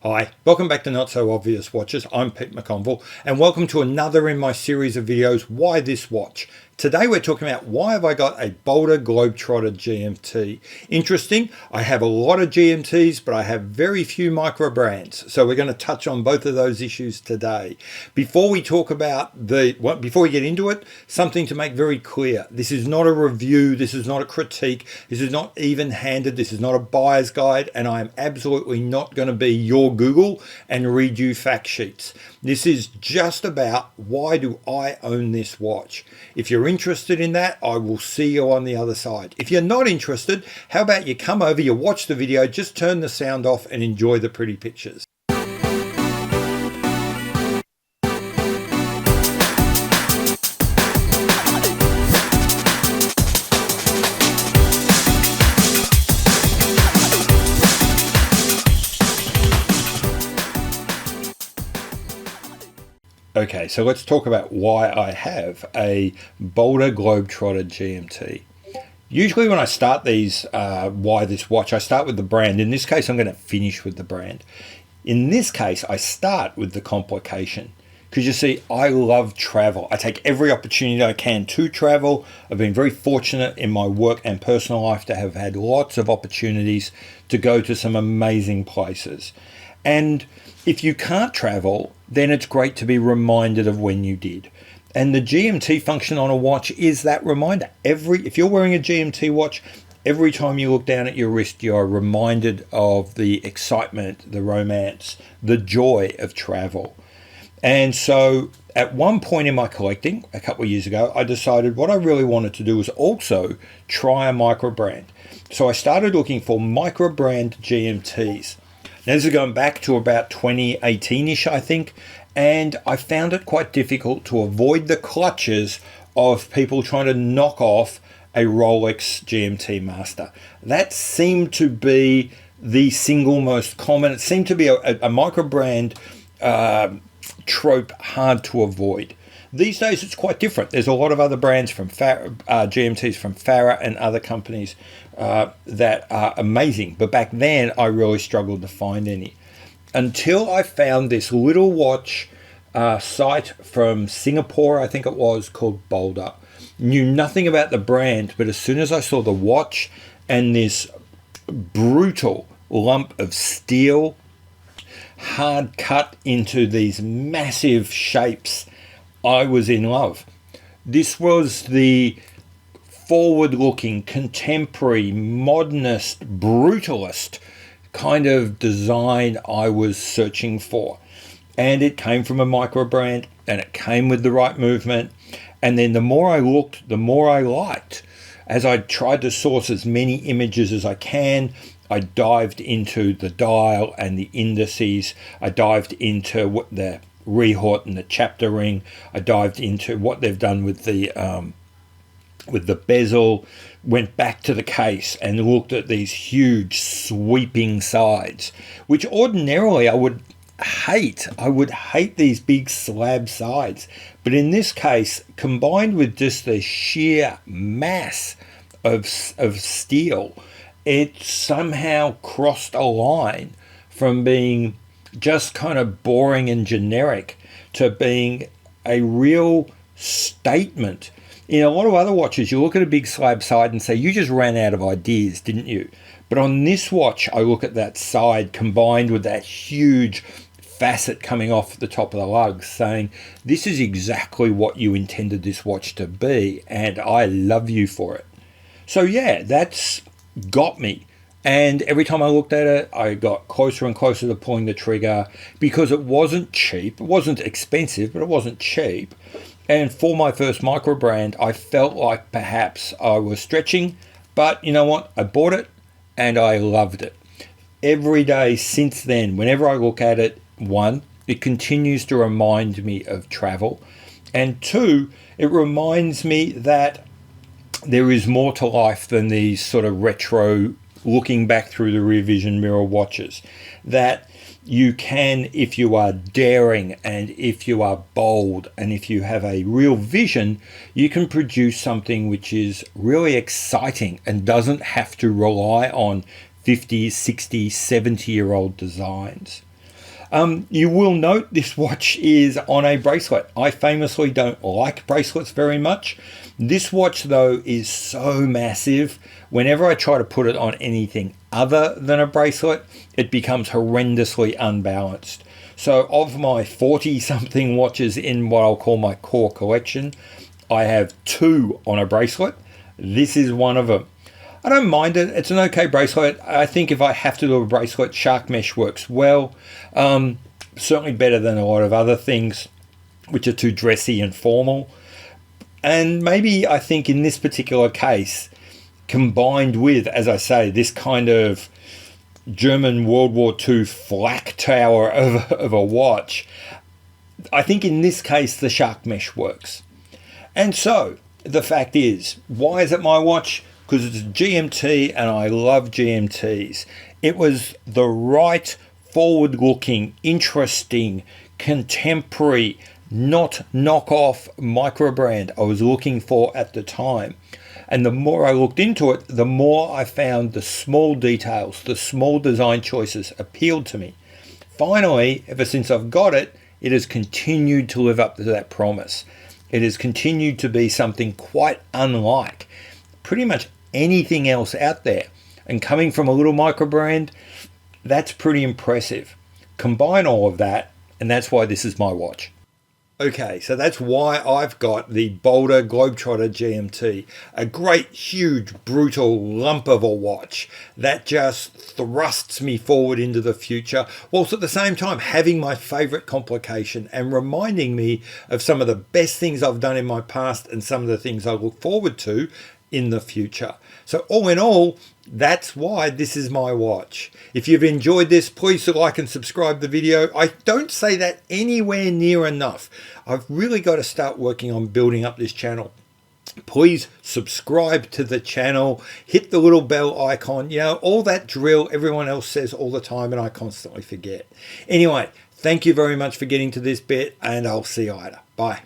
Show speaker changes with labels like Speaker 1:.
Speaker 1: Hi, welcome back to Not So Obvious Watches. I'm Pete McConville and welcome to another in my series of videos, Why This Watch? Today we're talking about why have I got a Boldr Globetrotter GMT. Interesting, I have a lot of GMTs, but I have very few micro brands. So we're going to touch on both of those issues today. Before we talk about before we get into it, something to make very clear. This is not a review, this is not a critique, this is not even-handed, this is not a buyer's guide, and I am absolutely not going to be your Google and read you fact sheets. This is just about why do I own this watch. If you're interested in that, I will see you on the other side. If you're not interested, how about you come over, you watch the video, just turn the sound off and enjoy the pretty pictures. Okay, so let's talk about why I have a Boldr Globetrotter GMT. Usually when I start these, why this watch, I start with the brand. In this case, I'm going to finish with the brand. In this case, I start with the complication. Because you see, I love travel. I take every opportunity I can to travel. I've been very fortunate in my work and personal life to have had lots of opportunities to go to some amazing places. And if you can't travel, then it's great to be reminded of when you did. And the GMT function on a watch is that reminder. If you're wearing a GMT watch, every time you look down at your wrist, you are reminded of the excitement, the romance, the joy of travel. And so at one point in my collecting, a couple of years ago, I decided what I really wanted to do was also try a micro brand. So I started looking for micro brand GMTs. Now, this is going back to about 2018-ish, I think, and I found it quite difficult to avoid the clutches of people trying to knock off a Rolex GMT Master. That seemed to be the single most common. It seemed to be a micro-brand trope hard to avoid. These days, it's quite different. There's a lot of other brands from GMTs from Farah and other companies that are amazing. But back then, I really struggled to find any. Until I found this little watch site from Singapore, I think it was, called Boldr. Knew nothing about the brand, but as soon as I saw the watch and this brutal lump of steel, hard cut into these massive shapes, I was in love. This was the forward-looking, contemporary, modernist, brutalist kind of design I was searching for. And it came from a micro brand, and it came with the right movement. And then the more I looked, the more I liked. As I tried to source as many images as I can, I dived into the dial and the indices. I dived into what the Rehort and the chapter ring. I dived into what they've done with the bezel, went back to the case and looked at these huge sweeping sides, which ordinarily I would hate. I would hate these big slab sides. But in this case, combined with just the sheer mass of steel, it somehow crossed a line from being just kind of boring and generic to being a real statement. In a lot of other watches, you look at a big slab side and say, you just ran out of ideas, didn't you? But on this watch, I look at that side combined with that huge facet coming off the top of the lugs saying, this is exactly what you intended this watch to be, and I love you for it. So yeah, that's got me. And every time I looked at it, I got closer and closer to pulling the trigger because it wasn't cheap. It wasn't expensive, but it wasn't cheap. And for my first micro brand, I felt like perhaps I was stretching, but you know what? I bought it and I loved it. Every day since then, whenever I look at it, one, it continues to remind me of travel. And two, it reminds me that there is more to life than these sort of retro looking back through the rear vision mirror watches. That you can, if you are daring and if you are bold and if you have a real vision, you can produce something which is really exciting and doesn't have to rely on 50, 60, 70-year-old designs. You will note this watch is on a bracelet. I famously don't like bracelets very much. This watch though is so massive. Whenever I try to put it on anything other than a bracelet, it becomes horrendously unbalanced. So of my 40 something watches in what I'll call my core collection, I have 2 on a bracelet. This is one of them. I don't mind it. It's an okay bracelet. I think if I have to do a bracelet, shark mesh works well. Certainly better than a lot of other things which are too dressy and formal. And maybe I think in this particular case, combined with, as I say, this kind of German World War II flak tower of a watch, I think in this case the shark mesh works. And so the fact is, why is it my watch? Because it's a GMT and I love GMTs. It was the right forward-looking, interesting, contemporary, not knockoff microbrand I was looking for at the time. And the more I looked into it, the more I found the small details, the small design choices appealed to me. Finally, ever since I've got it, it has continued to live up to that promise. It has continued to be something quite unlike pretty much anything else out there. And coming from a little microbrand, that's pretty impressive. Combine all of that, and that's why this is my watch. Okay, so that's why I've got the Boldr Globetrotter GMT, a great, huge, brutal lump of a watch that just thrusts me forward into the future, whilst at the same time having my favourite complication and reminding me of some of the best things I've done in my past and some of the things I look forward to in the future. So all in all, that's why this is my watch. If you've enjoyed this, please like and subscribe the video. I don't say that anywhere near enough. I've really got to start working on building up this channel. Please subscribe to the channel, hit the little bell icon, you know, all that drill everyone else says all the time and I constantly forget. Anyway, thank you very much for getting to this bit and I'll see you later. Bye.